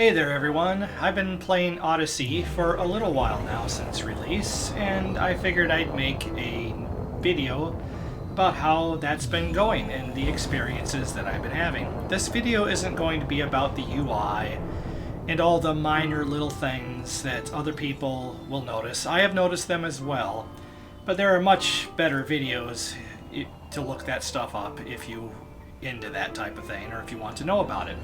Hey there everyone, I've been playing Odyssey for a little while now since release, and I figured I'd make a video about how that's been going and the experiences that I've been having. This video isn't going to be about the UI and all the minor little things that other people will notice. I have noticed them as well, but there are much better videos to look that stuff up if you into that type of thing or if you want to know about it.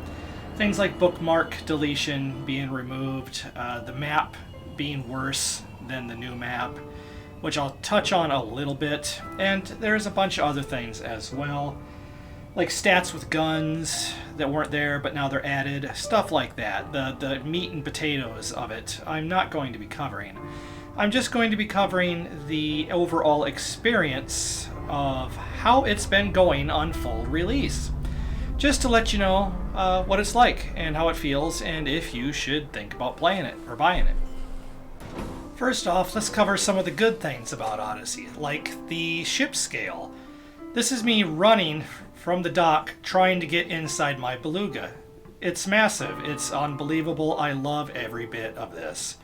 Things like bookmark deletion being removed, the map being worse than the new map, which I'll touch on a little bit, and there's a bunch of other things as well, like stats with guns that weren't there but now they're added, stuff like that. The meat and potatoes of it I'm not going to be covering. I'm just going to be covering the overall experience of how it's been going on full release. Just to let you know what it's like and how it feels and if you should think about playing it or buying it. First off, let's cover some of the good things about Odyssey, like the ship scale. This is me running from the dock trying to get inside my beluga. It's massive, it's unbelievable, I love every bit of this.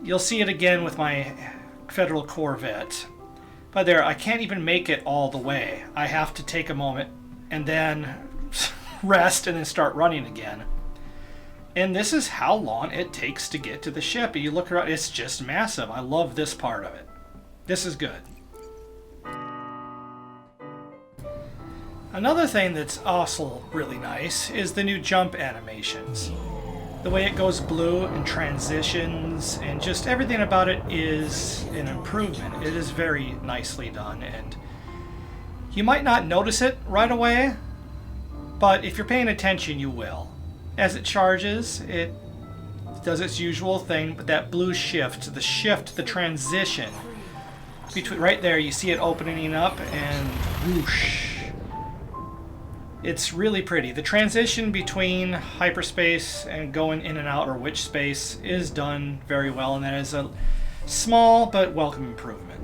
You'll see it again with my Federal Corvette. But there, I can't even make it all the way. I have to take a moment and then rest and then start running again. And this is how long it takes to get to the ship. You look around, it's just massive. I love this part of it. This is good. Another thing that's also really nice is the new jump animations. The way it goes blue and transitions and just everything about it is an improvement. It is very nicely done, and you might not notice it right away, but if you're paying attention, you will. As it charges, it does its usual thing, but that blue shift, the transition, between right there, you see it opening up and whoosh. It's really pretty. The transition between hyperspace and going in and out or which space is done very well, and that is a small but welcome improvement.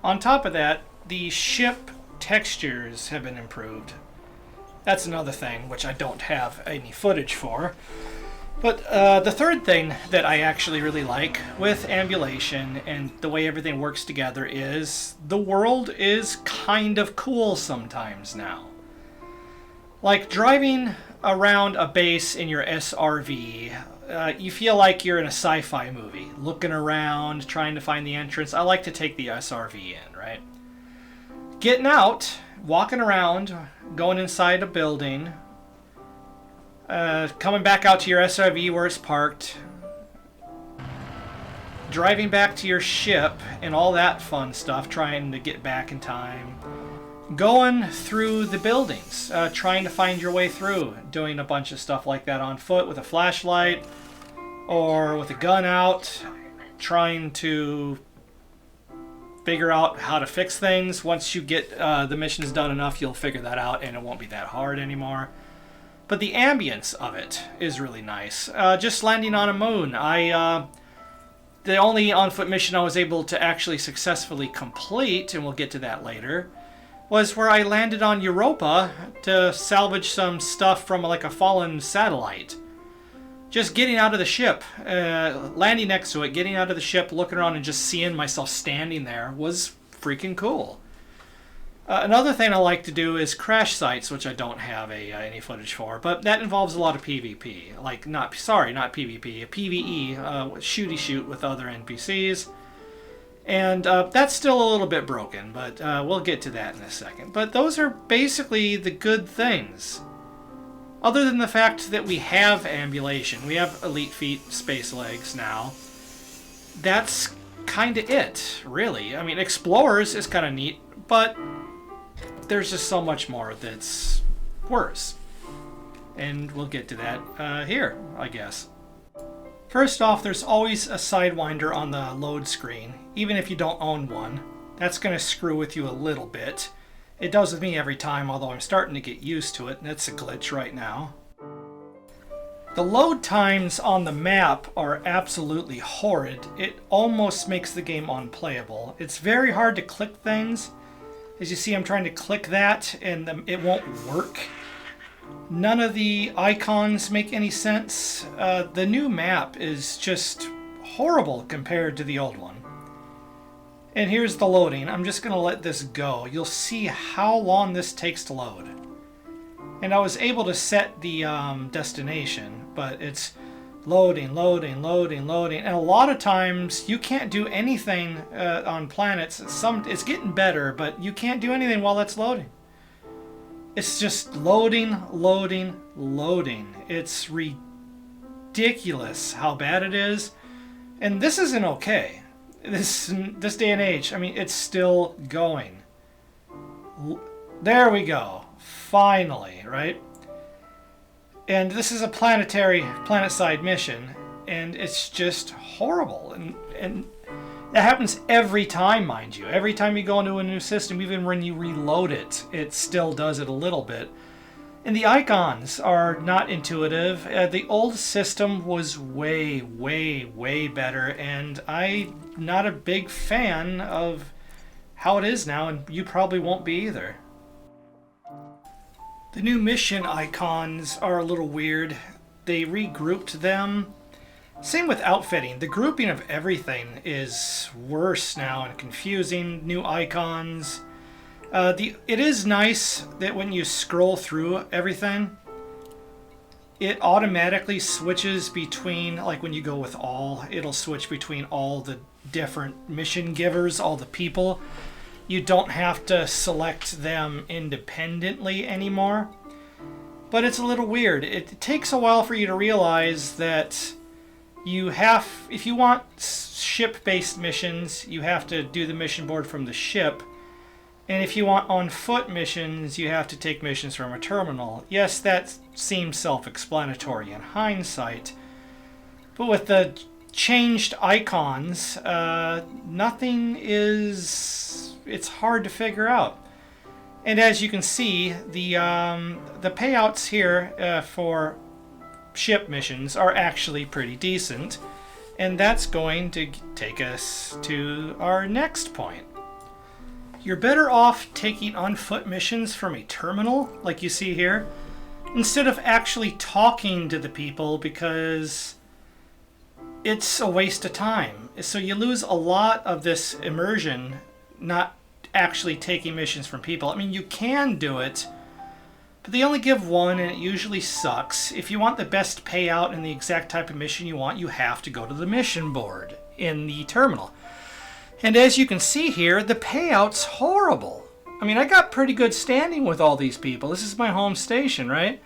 On top of that, the ship textures have been improved. That's another thing which I don't have any footage for. But the third thing that I actually really like with ambulation and the way everything works together is the world is kind of cool sometimes now. Like driving around a base in your SRV, you feel like you're in a sci-fi movie, looking around, trying to find the entrance. I like to take the SRV in, right? Getting out, walking around, going inside a building, coming back out to your SRV where it's parked, driving back to your ship and all that fun stuff, trying to get back in time, going through the buildings, trying to find your way through, doing a bunch of stuff like that on foot with a flashlight or with a gun out, trying to figure out how to fix things. Once you get the missions done enough, you'll figure that out and it won't be that hard anymore. But the ambience of it is really nice. Just landing on a moon. The only on-foot mission I was able to actually successfully complete, and we'll get to that later, was where I landed on Europa to salvage some stuff from like a fallen satellite. Just getting out of the ship, landing next to it, getting out of the ship, looking around and just seeing myself standing there was freaking cool. Another thing I like to do is crash sites, which I don't have any footage for, but that involves a lot of PvP. Like, not PvP, PvE, shooty shoot with other NPCs. And that's still a little bit broken, but we'll get to that in a second. But those are basically the good things. Other than the fact that we have ambulation, we have elite feet, space legs now. That's kind of it, really. I mean, Explorers is kind of neat, but there's just so much more that's worse. And we'll get to that here, I guess. First off, there's always a Sidewinder on the load screen, even if you don't own one. That's going to screw with you a little bit. It does with me every time, although I'm starting to get used to it, and it's a glitch right now. The load times on the map are absolutely horrid. It almost makes the game unplayable. It's very hard to click things, As you see, I'm trying to click that and it won't work. None of the icons make any sense. The new map is just horrible compared to the old one. And here's the loading. I'm just going to let this go. You'll see how long this takes to load. And I was able to set the destination, but it's loading, loading, loading, loading. And a lot of times you can't do anything on planets. It's getting better, but you can't do anything while that's loading. It's just loading, loading, loading. It's ridiculous how bad it is. And this isn't okay. This day and age, I mean, it's still going. There we go. Finally, right? And this is a planet-side mission, and it's just horrible. And that happens every time, mind you. Every time you go into a new system, even when you reload it, it still does it a little bit. And the icons are not intuitive. The old system was way, way, way better, and I'm not a big fan of how it is now, and you probably won't be either. The new mission icons are a little weird. They regrouped them. Same with outfitting. The grouping of everything is worse now and confusing. New icons. It is nice that when you scroll through everything, it automatically switches between, like when you go with all, it'll switch between all the different mission givers, all the people. You don't have to select them independently anymore. But it's a little weird. It takes a while for you to realize that if you want ship-based missions, you have to do the mission board from the ship. And if you want on-foot missions, you have to take missions from a terminal. Yes, that seems self-explanatory in hindsight. But with the changed icons, nothing is... It's hard to figure out. And as you can see, the payouts here for ship missions are actually pretty decent. And that's going to take us to our next point. You're better off taking on-foot missions from a terminal, like you see here, instead of actually talking to the people, because it's a waste of time. So you lose a lot of this immersion not actually taking missions from people. I mean, you can do it, but they only give one, and it usually sucks. If you want the best payout and the exact type of mission you want, you have to go to the mission board in the terminal. And as you can see here, the payout's horrible. I mean, I got pretty good standing with all these people. This is my home station, right?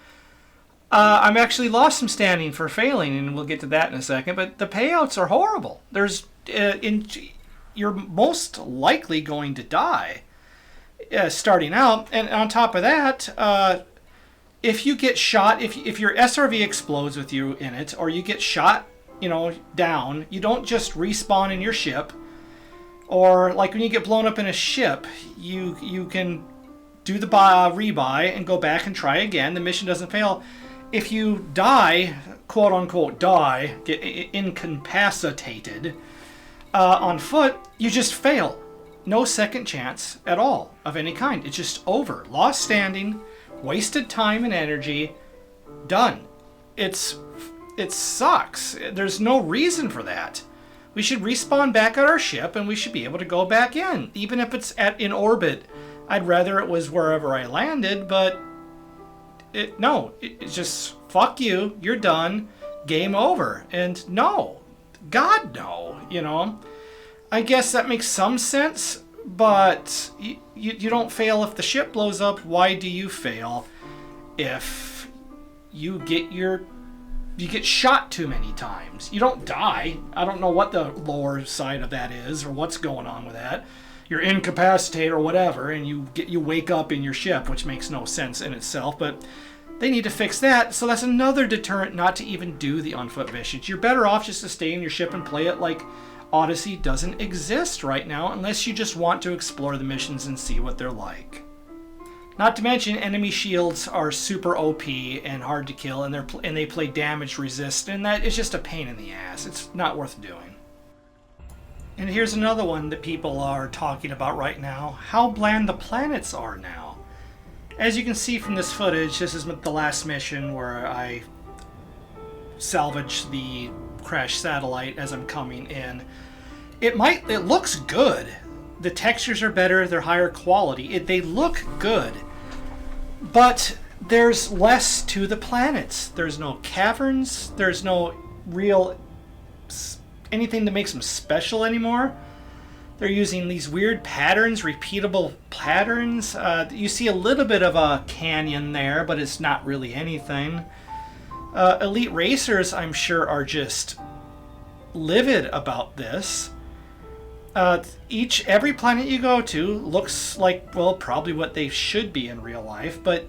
I'm actually lost some standing for failing, and we'll get to that in a second, but the payouts are horrible. You're most likely going to die starting out, and on top of that, if you get shot, if your SRV explodes with you in it, or you get shot, down, you don't just respawn in your ship. Or like when you get blown up in a ship, you can do the rebuy and go back and try again. The mission doesn't fail. If you die, quote unquote die, get incapacitated on foot, you just fail. No second chance at all of any kind. It's just over. Lost standing, wasted time and energy, done. It sucks. There's no reason for that. We should respawn back at our ship, and we should be able to go back in, even if it's in orbit. I'd rather it was wherever I landed, but it's just fuck you. You're done. Game over. And no, God no. I guess that makes some sense, but you don't fail if the ship blows up. Why do you fail if you get shot too many times? You don't die. I don't know what the lower side of that is or what's going on with that. You're incapacitated or whatever, and you wake up in your ship, which makes no sense in itself, but they need to fix that. So that's another deterrent not to even do the on-foot missions. You're better off just to stay in your ship and play it like Odyssey doesn't exist right now, unless you just want to explore the missions and see what they're like. Not to mention, enemy shields are super OP and hard to kill, and they play damage resist, and that is just a pain in the ass. It's not worth doing. And here's another one that people are talking about right now. How bland the planets are now. As you can see from this footage, this is the last mission where I salvage the crashed satellite as I'm coming in. It looks good. The textures are better, they're higher quality. They look good. But there's less to the planets. There's no caverns, there's no real anything that makes them special anymore. They're using these weird patterns, repeatable patterns. You see a little bit of a canyon there, but it's not really anything. Elite racers, I'm sure, are just livid about this. Every planet you go to looks like, well, probably what they should be in real life, but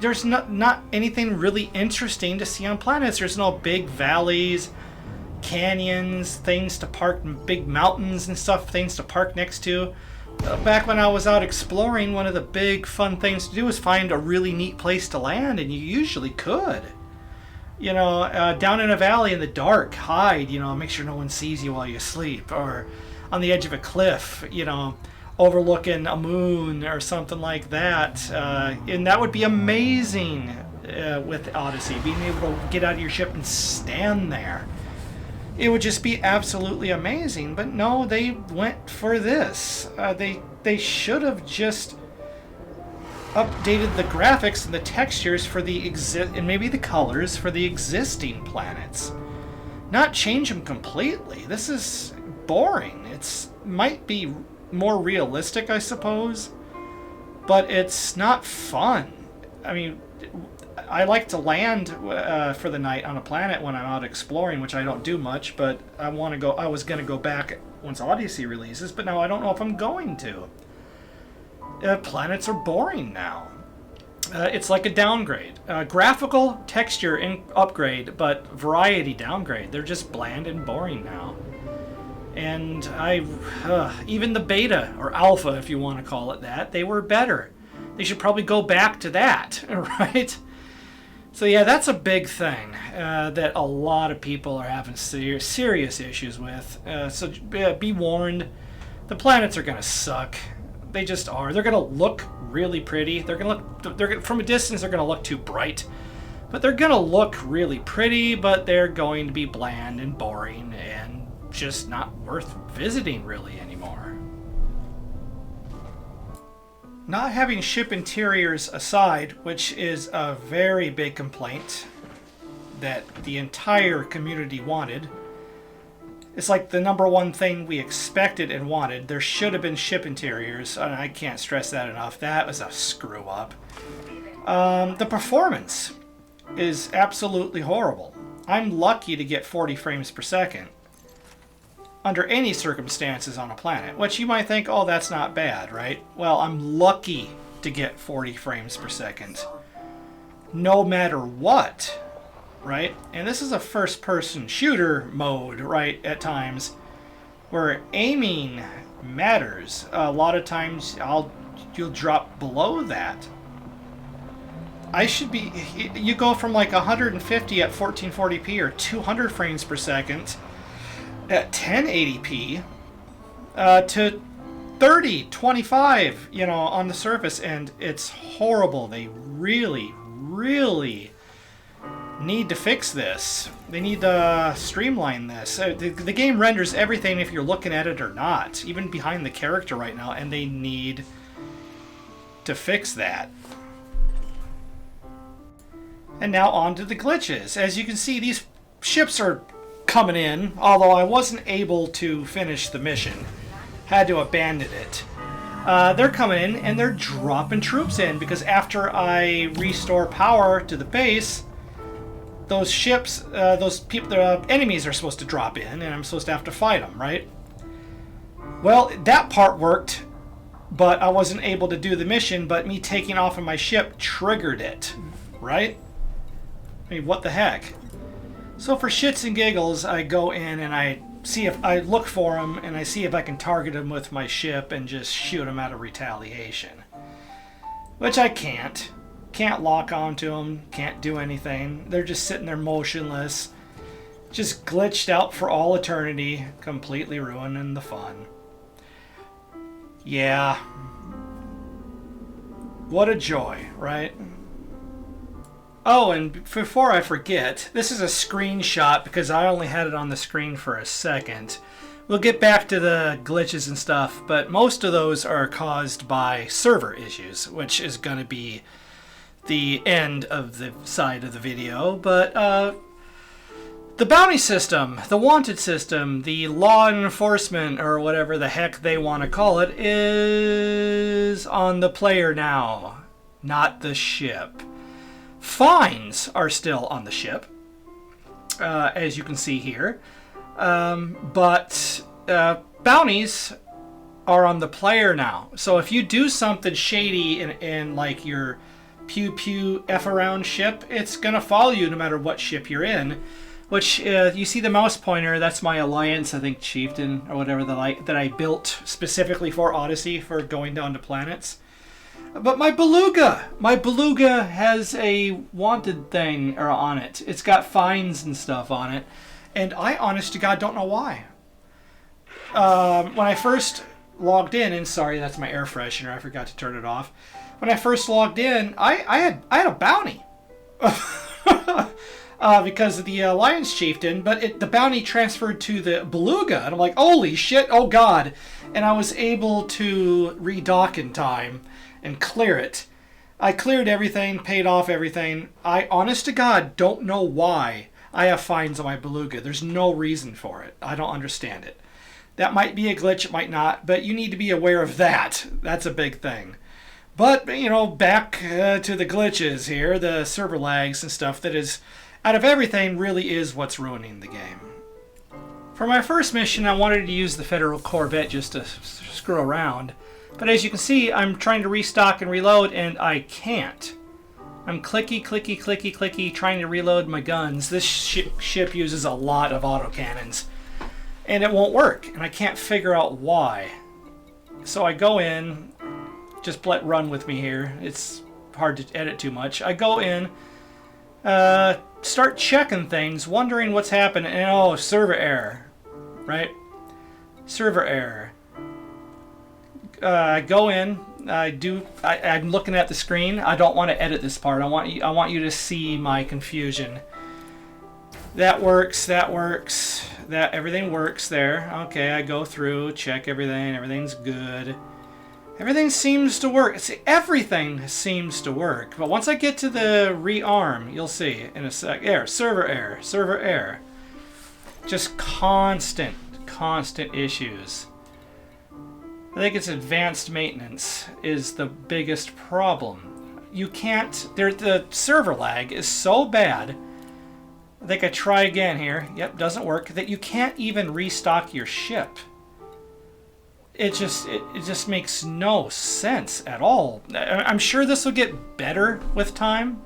there's not anything really interesting to see on planets. There's no big valleys, canyons, things to park, big mountains and stuff, things to park next to. Back when I was out exploring, one of the big fun things to do was find a really neat place to land, and you usually could. You know, down in a valley in the dark, hide, you know, make sure no one sees you while you sleep, or on the edge of a cliff, you know, overlooking a moon or something like that. And that would be amazing with Odyssey, being able to get out of your ship and stand there. It would just be absolutely amazing. But no, they went for this. They should have just updated the graphics and the textures for the and maybe the colors for the existing planets. Not change them completely. This is boring. It might be more realistic, I suppose, but it's not fun. I mean, I like to land for the night on a planet when I'm out exploring, which I don't do much, but I was going to go back once Odyssey releases, but now I don't know if I'm going to. Planets are boring now. It's like a downgrade. Graphical texture upgrade, but variety downgrade. They're just bland and boring now. And even the beta, or alpha if you want to call it that, they were better. They should probably go back to that, right? So yeah, that's a big thing that a lot of people are having serious issues with. So be warned, the planets are going to suck. They just are. They're going to look really pretty. From a distance, they're going to look too bright. But they're going to look really pretty, but they're going to be bland and boring and just not worth visiting really anymore. Not having ship interiors aside, which is a very big complaint that the entire community wanted. It's like the number one thing we expected and wanted. There should have been ship interiors, and I can't stress that enough. That was a screw up. The performance is absolutely horrible. I'm lucky to get 40 frames per second under any circumstances on a planet, which you might think, oh, that's not bad, right? Well, I'm lucky to get 40 frames per second, no matter what, right? And this is a first-person shooter mode, right, at times, where aiming matters. A lot of times, you'll drop below that. You go from like 150 at 1440p or 200 frames per second at 1080p to 30, 25, you know, on the surface, and it's horrible. They really, really need to fix this. They need to streamline this. The game renders everything if you're looking at it or not, even behind the character right now, and they need to fix that. And now on to the glitches. As you can see, these ships are coming in, although I wasn't able to finish the mission. Had to abandon it. They're coming in and they're dropping troops in because after I restore power to the base, those ships, the enemies are supposed to drop in and I'm supposed to have to fight them, right? Well, that part worked, but I wasn't able to do the mission, but me taking off of my ship triggered it, right? I mean, what the heck? So for shits and giggles, I go in and I look for them and I see if I can target them with my ship and just shoot them out of retaliation. Which I can't. Can't lock onto them, can't do anything. They're just sitting there motionless. Just glitched out for all eternity, completely ruining the fun. Yeah. What a joy, right? Oh, and before I forget, this is a screenshot because I only had it on the screen for a second. We'll get back to the glitches and stuff, but most of those are caused by server issues, which is going to be the end of the side of the video. But the bounty system, the wanted system, the law enforcement, or whatever the heck they want to call it, is on the player now, not the ship. Fines are still on the ship, as you can see here, but bounties are on the player now. So if you do something shady in like your pew pew F around ship, it's gonna follow you no matter what ship you're in. Which you see the mouse pointer, that's my Alliance, I think, Chieftain or whatever that I built specifically for Odyssey for going down to planets. But my beluga has a wanted thing on it. It's got fines and stuff on it, and I, honest to God, don't know why. When I first logged in, and sorry, that's my air freshener, I forgot to turn it off. When I first logged in, I had a bounty. Because of the Alliance Chieftain, but the bounty transferred to the beluga, and I'm like, holy shit, oh god. And I was able to redock in time and clear it. I cleared everything, paid off everything. I, honest to God, don't know why I have fines on my beluga. There's no reason for it. I don't understand it. That might be a glitch, it might not, but you need to be aware of that. That's a big thing. But, you know, back to the glitches here, the server lags and stuff that is, out of everything, really is what's ruining the game. For my first mission, I wanted to use the Federal Corvette just to screw around. But as you can see, I'm trying to restock and reload, and I can't. I'm clicky, clicky, clicky, clicky, trying to reload my guns. This ship uses a lot of autocannons, and it won't work, and I can't figure out why. So I go in, just let run with me here. It's hard to edit too much. I go in, start checking things, wondering what's happening, and oh, server error, right? Server error. I go in. I'm looking at the screen. I don't want to edit this part. I want you to see my confusion. That works. That works. That everything works there. Okay, I go through, check everything. Everything's good. Everything seems to work. See, everything seems to work. But once I get to the rearm, you'll see in a sec. Server error. Server error. Just constant issues. I think it's advanced maintenance is the biggest problem. You can't, the server lag is so bad. I think I try again here. Yep, doesn't work. That you can't even restock your ship. It just makes no sense at all. I'm sure this will get better with time.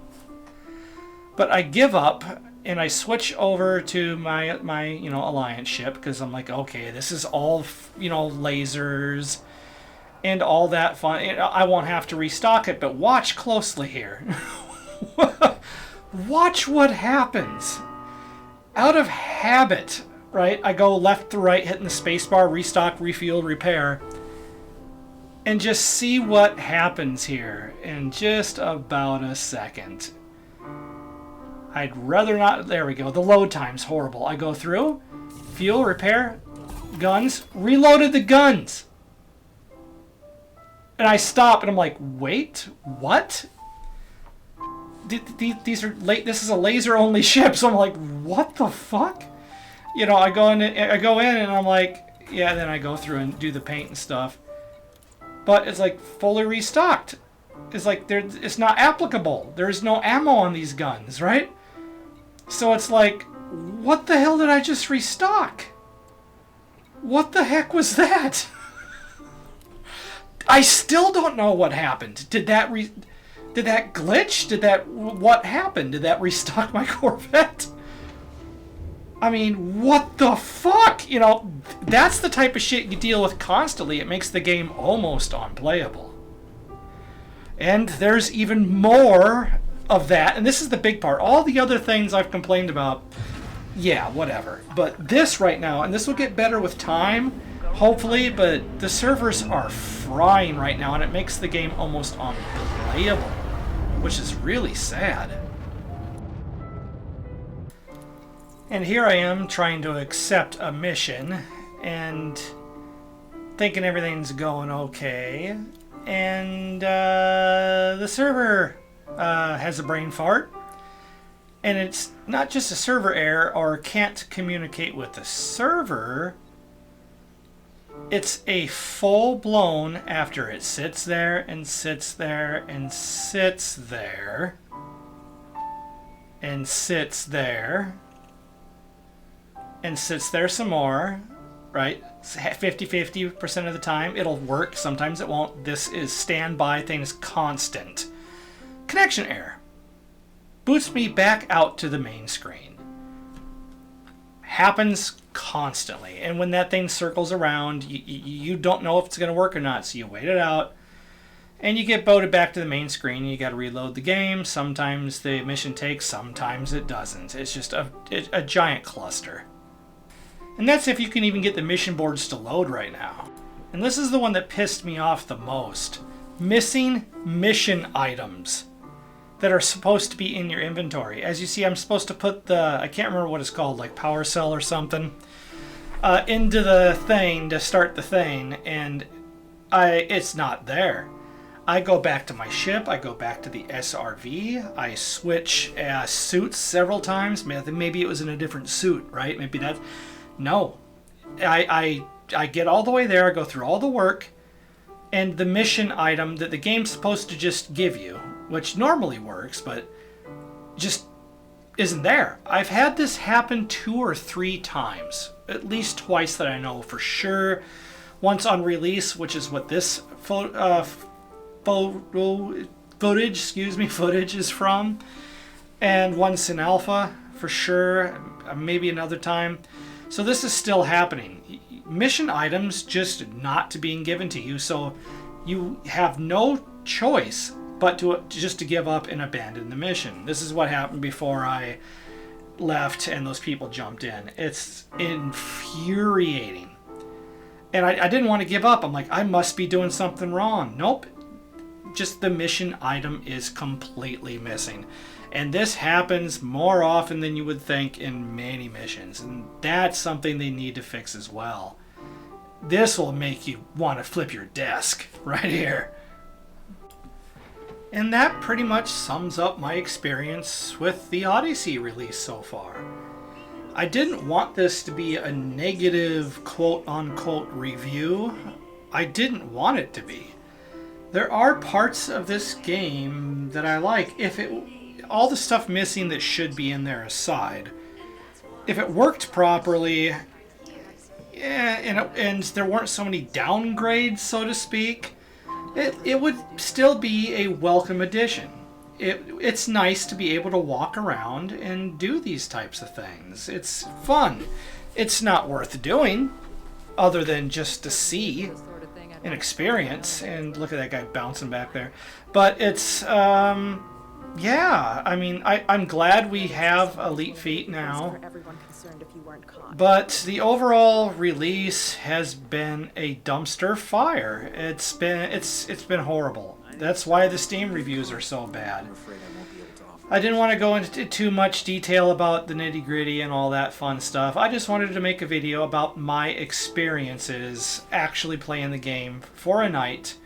But I give up and I switch over to my Alliance ship because I'm like, okay, this is all lasers and all that fun. I won't have to restock it, but watch closely here. Watch what happens. Out of habit, right? I go left to right, hitting the spacebar, restock, refuel, repair, and just see what happens here in just about a second. I'd rather not. There we go. The load time's horrible. I go through, fuel, repair, guns, reloaded the guns. And I stop and I'm like, wait, what? These are late. This is a laser only ship. So I'm like, what the fuck? I go in and I'm like, yeah, then I go through and do the paint and stuff. But it's like fully restocked. It's like it's not applicable. There's no ammo on these guns, right? So it's like, what the hell did I just restock? What the heck was that? I still don't know what happened. Did that glitch? What happened? Did that restock my Corvette? I mean, what the fuck? That's the type of shit you deal with constantly. It makes the game almost unplayable. And there's even more of that, and this is the big part. All the other things I've complained about, yeah, whatever. But this right now, and this will get better with time, hopefully, but the servers are frying right now, and it makes the game almost unplayable, which is really sad. And here I am trying to accept a mission, and thinking everything's going okay, and the server has a brain fart. And it's not just a server error or can't communicate with the server. It's a full-blown, after it sits there and sits there and sits there and sits there and sits there some more, right? 50-50% of the time it'll work, sometimes it won't. This is standby things, constant. Connection error. Boots me back out to the main screen. Happens constantly. And when that thing circles around, you don't know if it's going to work or not, so you wait it out. And you get booted back to the main screen. You got to reload the game. Sometimes the mission takes, sometimes it doesn't. It's just a giant cluster. And that's if you can even get the mission boards to load right now. And this is the one that pissed me off the most. Missing mission items that are supposed to be in your inventory. As you see, I'm supposed to put the, I can't remember what it's called, like power cell or something, into the thing to start the thing, and it's not there. I go back to my ship, I go back to the SRV, I switch suits several times. Maybe it was in a different suit, right? Maybe that's, no. I get all the way there, I go through all the work, and the mission item that the game's supposed to just give you, which normally works, but just isn't there. I've had this happen 2 or 3 times, at least twice that I know for sure. Once on release, which is what this footage is from, and once in alpha for sure, maybe another time. So this is still happening. Mission items just not being given to you, so you have no choice but to give up and abandon the mission. This is what happened before I left and those people jumped in. It's infuriating. And I didn't want to give up. I'm like, I must be doing something wrong. Nope. Just the mission item is completely missing. And this happens more often than you would think in many missions. And that's something they need to fix as well. This will make you want to flip your desk right here. And that pretty much sums up my experience with the Odyssey release so far. I didn't want this to be a negative quote-unquote review. I didn't want it to be. There are parts of this game that I like. All the stuff missing that should be in there aside, if it worked properly, and there weren't so many downgrades, so to speak, it would still be a welcome addition. It's nice to be able to walk around and do these types of things. It's fun. It's not worth doing, other than just to see an experience. And look at that guy bouncing back there. But it's, yeah, I mean, I'm glad we have Elite Feet now. But the overall release has been a dumpster fire. It's been horrible. That's why the Steam reviews are so bad. I didn't want to go into too much detail about the nitty-gritty and all that fun stuff. I just wanted to make a video about my experiences actually playing the game for a night.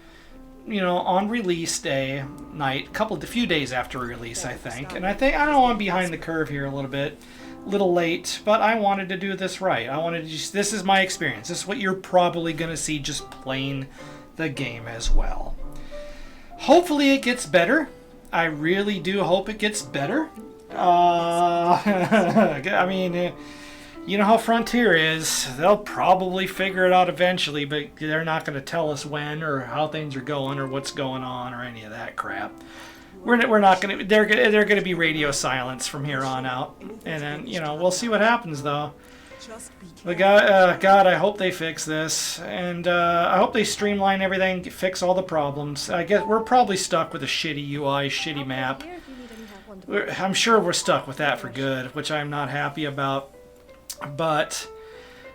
You know, on release day night, a few days after release, I think. And I know I'm behind the curve here a little late, but I wanted to do this right. This is my experience. This is what you're probably going to see just playing the game as well. Hopefully it gets better. I really do hope it gets better. I mean, you know how Frontier is. They'll probably figure it out eventually, but they're not going to tell us when or how things are going or what's going on or any of that crap. We're not going to. They're going to be radio silence from here on out, and then we'll see what happens though. But God, I hope they fix this, and I hope they streamline everything, fix all the problems. I guess we're probably stuck with a shitty UI, shitty map. I'm sure we're stuck with that for good, which I'm not happy about. But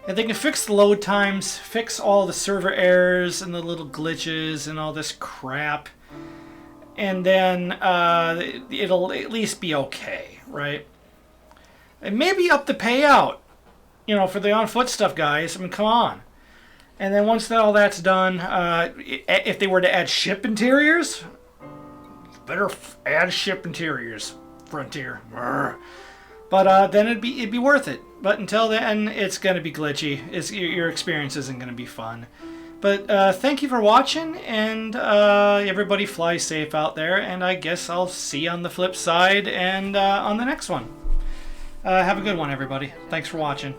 if they can fix the load times, fix all the server errors and the little glitches and all this crap, and then it'll at least be okay, right? And maybe up the payout, you know, for the on foot stuff, guys. I mean, come on. And then once all that's done, if they were to add ship interiors, better add ship interiors, Frontier. But then it'd be worth it. But until then, it's gonna be glitchy. Your experience isn't gonna be fun. But thank you for watching, and everybody fly safe out there. And I guess I'll see you on the flip side and on the next one. Have a good one, everybody. Thanks for watching.